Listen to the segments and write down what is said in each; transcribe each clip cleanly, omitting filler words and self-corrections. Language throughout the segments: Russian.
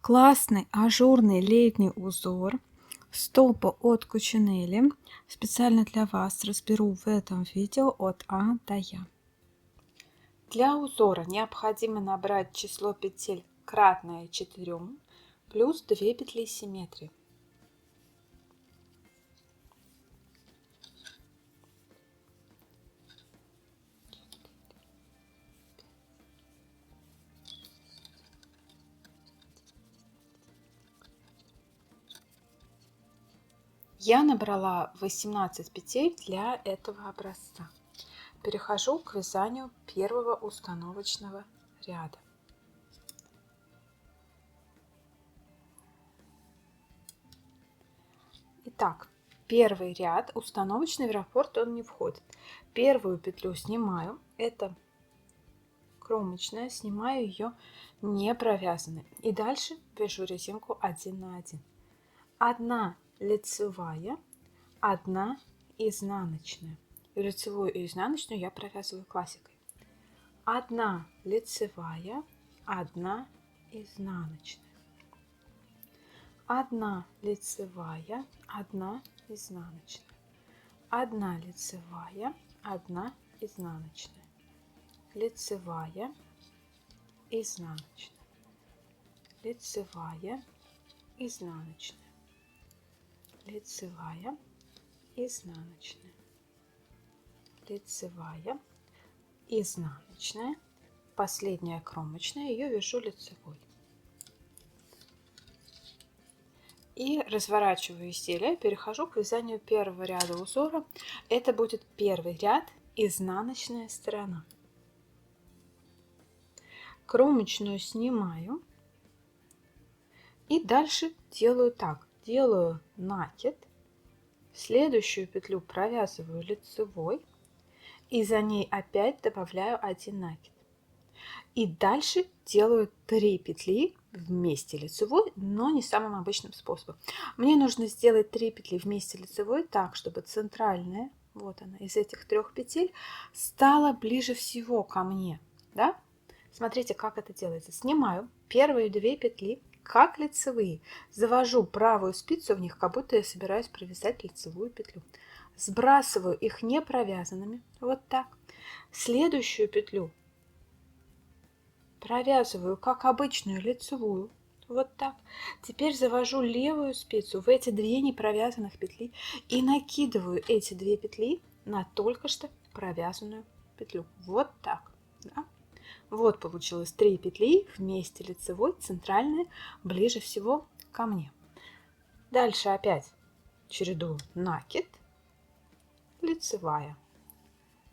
Классный ажурный летний узор стопа от Кучинелли. Специально для вас разберу в этом видео от А до Я. Для узора необходимо набрать число петель кратное 4 плюс 2 петли симметрии. Я набрала 18 петель для этого образца. Перехожу к вязанию первого установочного ряда. Итак, первый ряд, установочный в раппорт он не входит. Первую петлю снимаю, это кромочная, снимаю ее не провязанной. И дальше вяжу резинку 1 на 1. 1 лицевая, 1 изнаночная. И лицевую и изнаночную я провязываю классикой. 1 лицевая, 1 изнаночная. 1 лицевая, 1 изнаночная. 1 лицевая, 1 изнаночная. Лицевая, изнаночная. Лицевая, изнаночная. Лицевая, изнаночная. Лицевая, изнаночная. Последняя кромочная, ее вяжу лицевой. И разворачиваю изделие, перехожу к вязанию первого ряда узора. Это будет первый ряд, изнаночная сторона. Кромочную снимаю. И дальше делаю так. Делаю накид. Следующую петлю провязываю лицевой. И за ней опять добавляю 1 накид. И дальше делаю 3 петли вместе лицевой, но не самым обычным способом. Мне нужно сделать 3 петли вместе лицевой так, чтобы центральная, вот она, из этих 3 петель стала ближе всего ко мне. Да? Смотрите, как это делается. Снимаю первые 2 петли как лицевые. Завожу правую спицу в них, как будто я собираюсь провязать лицевую петлю. Сбрасываю их не провязанными, вот так. Следующую петлю провязываю как обычную лицевую, вот так. Теперь завожу левую спицу в эти 2 непровязанных петли и накидываю эти 2 петли на только что провязанную петлю. Вот так. Да? Вот получилось 3 петли вместе лицевой, центральная, ближе всего ко мне. Дальше опять чередую накид, лицевая,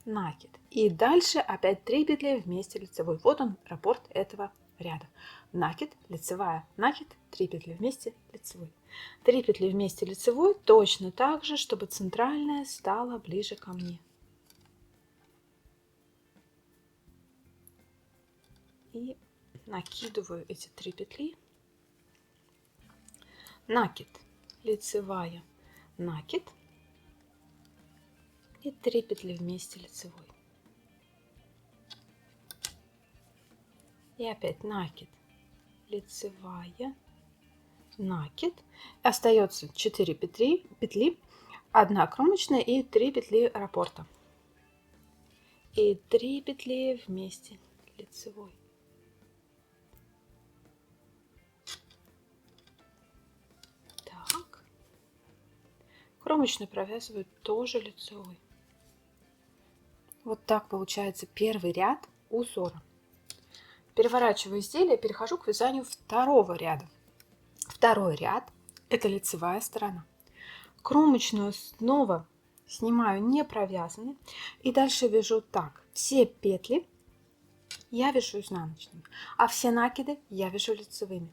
накид. И дальше опять 3 петли вместе лицевой. Вот он, раппорт этого ряда. Накид, лицевая, накид, 3 петли вместе лицевой. 3 петли вместе лицевой точно так же, чтобы центральная стала ближе ко мне. И накидываю эти 3 петли. Накид, лицевая, накид. И 3 петли вместе лицевой. И опять накид, лицевая, накид. Остается 4 петли, 1 кромочная и 3 петли раппорта. И 3 петли вместе лицевой. Так. Кромочную провязываю тоже лицевой. Вот так получается первый ряд узора. Переворачиваю изделие, перехожу к вязанию второго ряда. Второй ряд – это лицевая сторона. Кромочную снова снимаю не провязанной и дальше вяжу так. Все петли я вяжу изнаночными, а все накиды я вяжу лицевыми.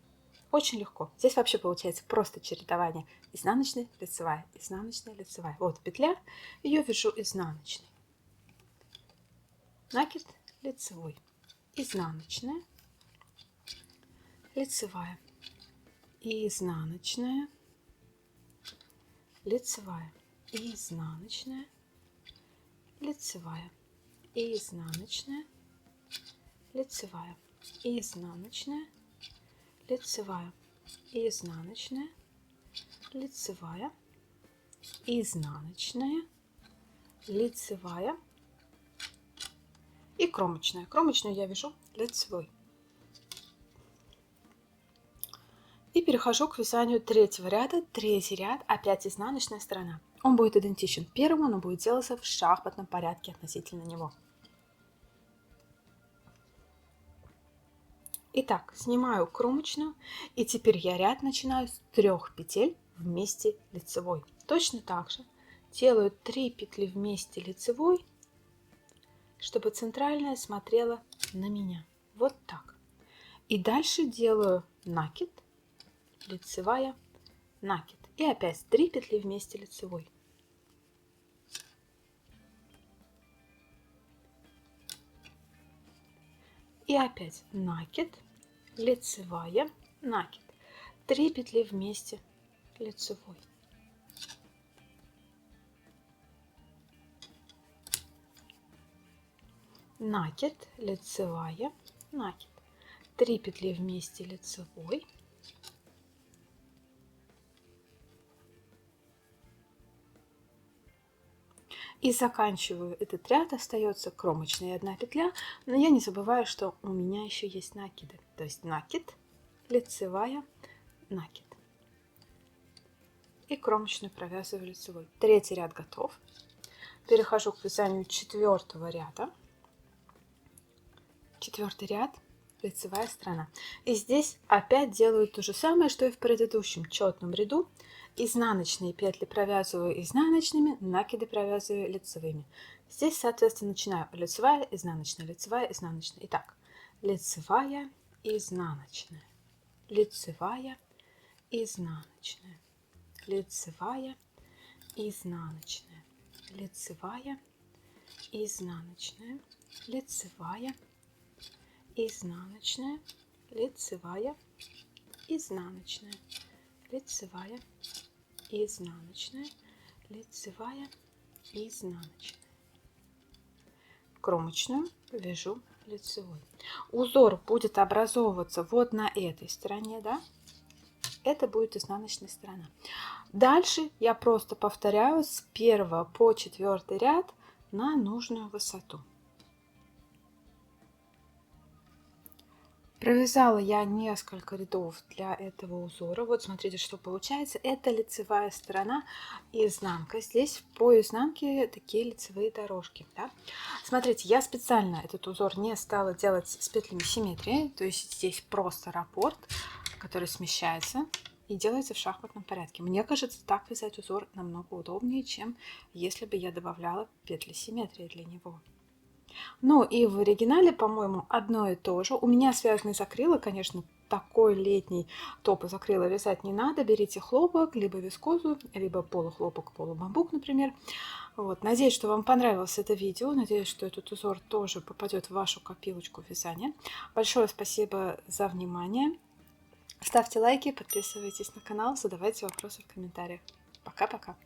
Очень легко. Здесь вообще получается просто чередование изнаночная, лицевая, изнаночная, лицевая. Вот петля, ее вяжу изнаночной. Накид, лицевой, изнаночная, лицевая, изнаночная, лицевая, изнаночная, лицевая, изнаночная, лицевая, изнаночная, лицевая, изнаночная, лицевая, изнаночная, лицевая и кромочная. Кромочную я вяжу лицевой. И перехожу к вязанию третьего ряда. Третий ряд, опять изнаночная сторона. Он будет идентичен первому, но будет делаться в шахматном порядке относительно него. Итак, снимаю кромочную, и теперь я ряд начинаю с 3 петель вместе лицевой. Точно так же делаю 3 петли вместе лицевой, чтобы центральная смотрела на меня. Вот так. И дальше делаю накид, лицевая, накид. И опять 3 петли вместе лицевой. И опять накид, лицевая, накид. 3 петли вместе лицевой. Накид, лицевая, накид. 3 петли вместе лицевой. И заканчиваю этот ряд, остается кромочная 1 петля, но я не забываю, что у меня еще есть накиды. То есть накид, лицевая, накид. И кромочную провязываю лицевой. Третий ряд готов. Перехожу к вязанию 4-го ряда. 4-й ряд, лицевая сторона. И здесь опять делаю то же самое, что и в предыдущем четном ряду. Изнаночные петли провязываю изнаночными, накиды провязываю лицевыми. Здесь, соответственно, начинаю лицевая, изнаночная, лицевая, изнаночная. Итак, лицевая, изнаночная, лицевая, изнаночная, лицевая, изнаночная, лицевая, изнаночная, лицевая, изнаночная, лицевая, изнаночная, лицевая, изнаночная, лицевая, изнаночная. Кромочную вяжу лицевой. Узор будет образовываться вот на этой стороне, да? Это будет изнаночная сторона. Дальше я просто повторяю с 1 по 4 ряд на нужную высоту. Провязала я несколько рядов для этого узора. Вот смотрите, что получается. Это лицевая сторона и изнанка. Здесь по изнанке такие лицевые дорожки. Да? Смотрите, я специально этот узор не стала делать с петлями симметрии. То есть здесь просто раппорт, который смещается и делается в шахматном порядке. Мне кажется, так вязать узор намного удобнее, чем если бы я добавляла петли симметрии для него. Ну и в оригинале, по-моему, одно и то же. У меня связаны из акрила, конечно, такой летний топ из акрила вязать не надо. Берите хлопок, либо вискозу, либо полухлопок, полубамбук, например. Вот. Надеюсь, что вам понравилось это видео. Надеюсь, что этот узор тоже попадет в вашу копилочку вязания. Большое спасибо за внимание. Ставьте лайки, подписывайтесь на канал, задавайте вопросы в комментариях. Пока-пока!